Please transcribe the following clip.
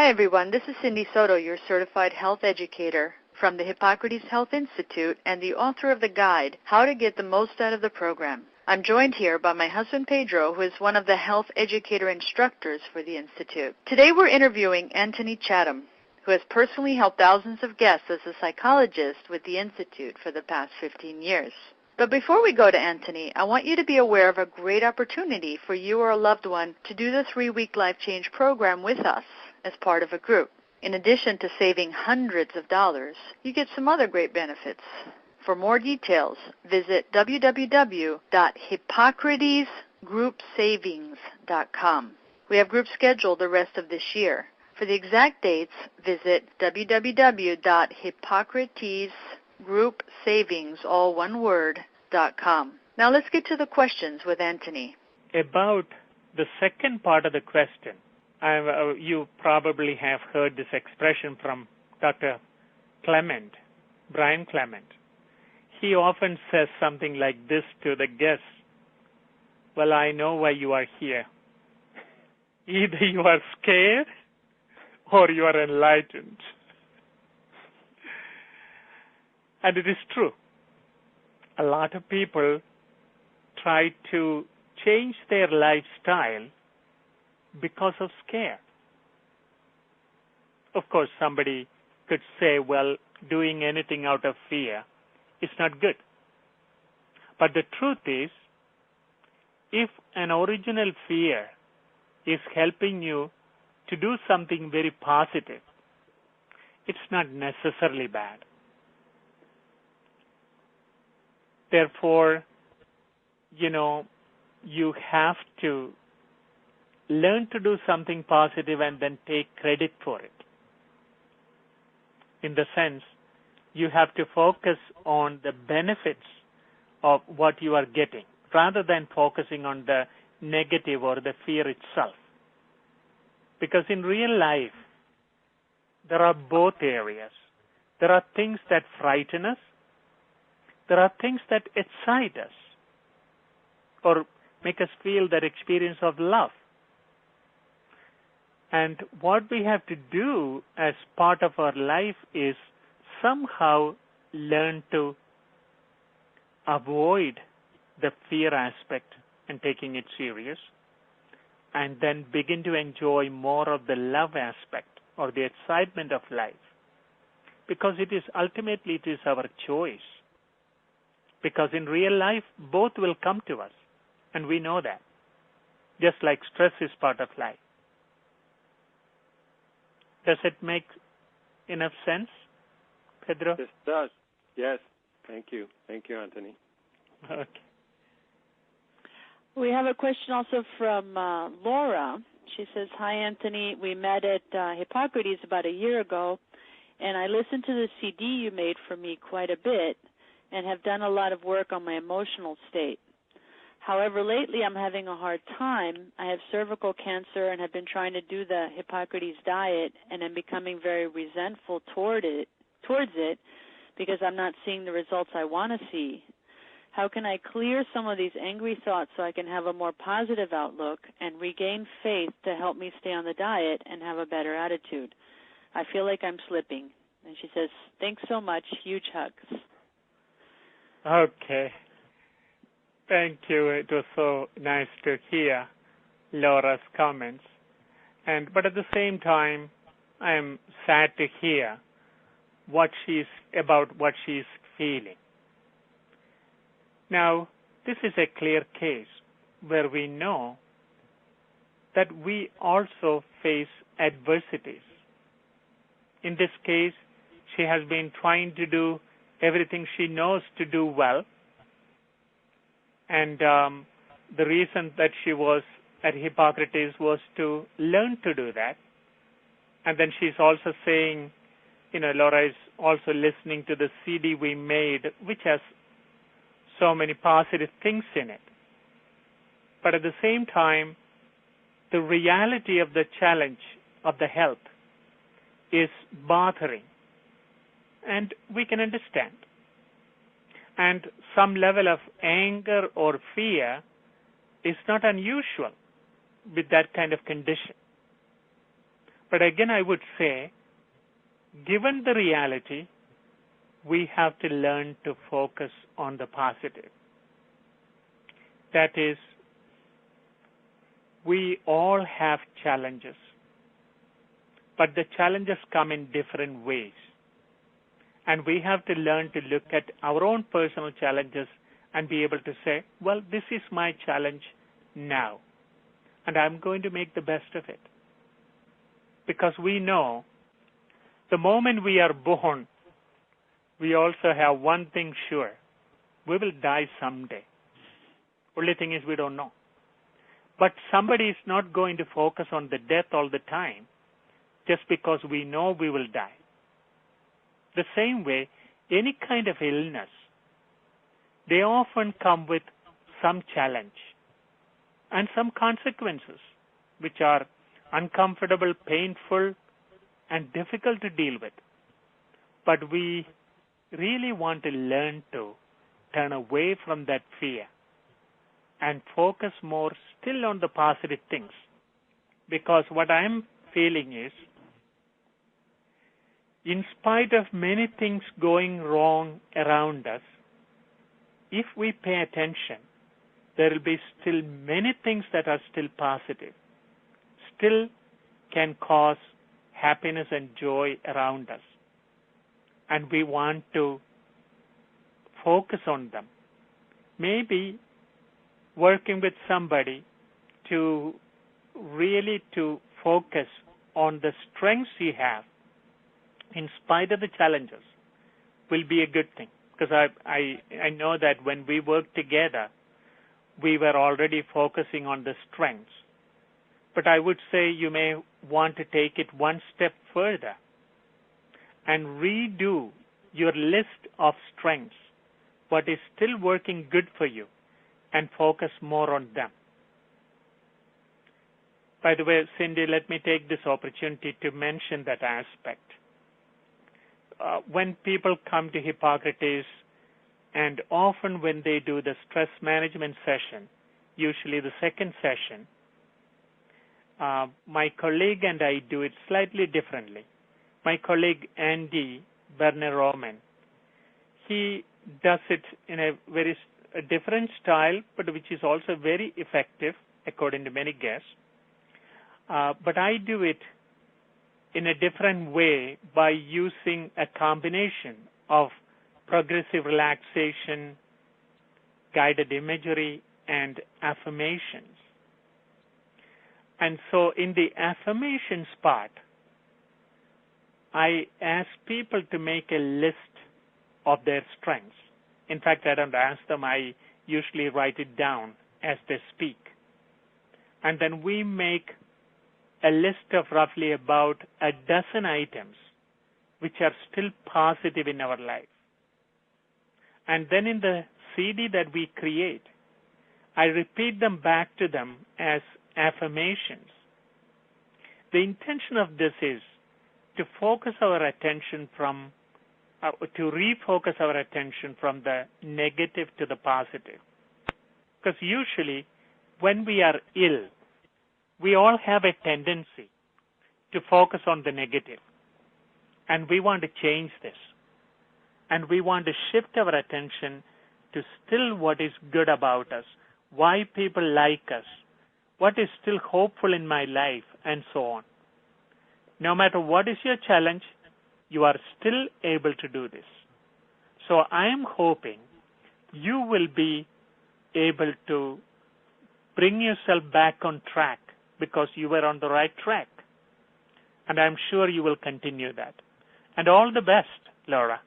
Hi, everyone. This is Cindy Soto, your certified health educator from the Hippocrates Health Institute and the author of the guide, How to Get the Most Out of the Program. I'm joined here by my husband, Pedro, who is one of the health educator instructors for the Institute. Today we're interviewing Antony Chatham, who has personally helped thousands of guests as a psychologist with the Institute for the past 15 years. But before we go to Antony, I want you to be aware of a great opportunity for you or a loved one to do the 3-week Life Change program with us as part of a group. In addition to saving hundreds of dollars, you get some other great benefits. For more details, visit www.hippocratesgroupsavings.com. We have groups scheduled the rest of this year. For the exact dates, visit www.hippocratesgroupsavings.com. Now let's get to the questions with Antony. About the second part of the question, you probably have heard this expression from Dr. Brian Clement. He often says something like this to the guests: well, I know why you are here. Either you are scared or you are enlightened. And it is true. A lot of people try to change their lifestyle because of scare. Of course, somebody could say, well, doing anything out of fear is not good. But the truth is, if an original fear is helping you to do something very positive, it's not necessarily bad. Therefore, you have to learn to do something positive and then take credit for it. In the sense, you have to focus on the benefits of what you are getting rather than focusing on the negative or the fear itself. Because in real life, there are both areas. There are things that frighten us. There are things that excite us or make us feel that experience of love. And what we have to do as part of our life is somehow learn to avoid the fear aspect and taking it serious, and then begin to enjoy more of the love aspect or the excitement of life. Because ultimately it is our choice. Because in real life, both will come to us, and we know that. Just like stress is part of life. Does it make enough sense, Pedro? It does. Yes. Thank you. Thank you, Antony. Okay. We have a question also from Laura. She says, hi, Antony. We met at Hippocrates about a year ago, and I listened to the CD you made for me quite a bit and have done a lot of work on my emotional state. However, lately I'm having a hard time. I have cervical cancer and have been trying to do the Hippocrates diet, and I'm becoming very resentful towards it because I'm not seeing the results I want to see. How can I clear some of these angry thoughts so I can have a more positive outlook and regain faith to help me stay on the diet and have a better attitude? I feel like I'm slipping. And she says, thanks so much. Huge hugs. Okay. Thank you. It was so nice to hear Laura's comments. But at the same time, I am sad to hear what she's feeling. Now, this is a clear case where we know that we also face adversities. In this case, she has been trying to do everything she knows to do well. And the reason that she was at Hippocrates was to learn to do that. And then she's also saying, Laura is also listening to the CD we made, which has so many positive things in it. But at the same time, the reality of the challenge of the health is bothering. And we can understand. And some level of anger or fear is not unusual with that kind of condition. But again, I would say, given the reality, we have to learn to focus on the positive. That is, we all have challenges, but the challenges come in different ways. And we have to learn to look at our own personal challenges and be able to say, well, this is my challenge now, and I'm going to make the best of it. Because we know the moment we are born, we also have one thing sure. We will die someday. Only thing is we don't know. But somebody is not going to focus on the death all the time just because we know we will die. The same way, any kind of illness, they often come with some challenge and some consequences which are uncomfortable, painful, and difficult to deal with. But we really want to learn to turn away from that fear and focus more still on the positive things. Because what I'm feeling is, in spite of many things going wrong around us, if we pay attention, there will be still many things that are still positive, still can cause happiness and joy around us. And we want to focus on them. Maybe working with somebody to really to focus on the strengths you have in spite of the challenges will be a good thing. Because I know that when we worked together, we were already focusing on the strengths. But I would say you may want to take it one step further and redo your list of strengths, what is still working good for you, and focus more on them. By the way, Cindy, let me take this opportunity to mention that aspect. When people come to Hippocrates, and often when they do the stress management session, usually the second session, my colleague and I do it slightly differently. My colleague Andy Berner-Roman, he does it in a very different style, but which is also very effective, according to many guests. But I do it in a different way by using a combination of progressive relaxation, guided imagery, and affirmations. And so in the affirmations part, I ask people to make a list of their strengths. In fact, I don't ask them. I usually write it down as they speak. And then we make a list of roughly about a dozen items which are still positive in our life. And then in the CD that we create, I repeat them back to them as affirmations. The intention of this is to focus our attention from, to refocus our attention from the negative to the positive. Because usually when we are ill, we all have a tendency to focus on the negative. And we want to change this. And we want to shift our attention to still what is good about us, why people like us, what is still hopeful in my life, and so on. No matter what is your challenge, you are still able to do this. So I am hoping you will be able to bring yourself back on track because you were on the right track. And I'm sure you will continue that. And all the best, Laura.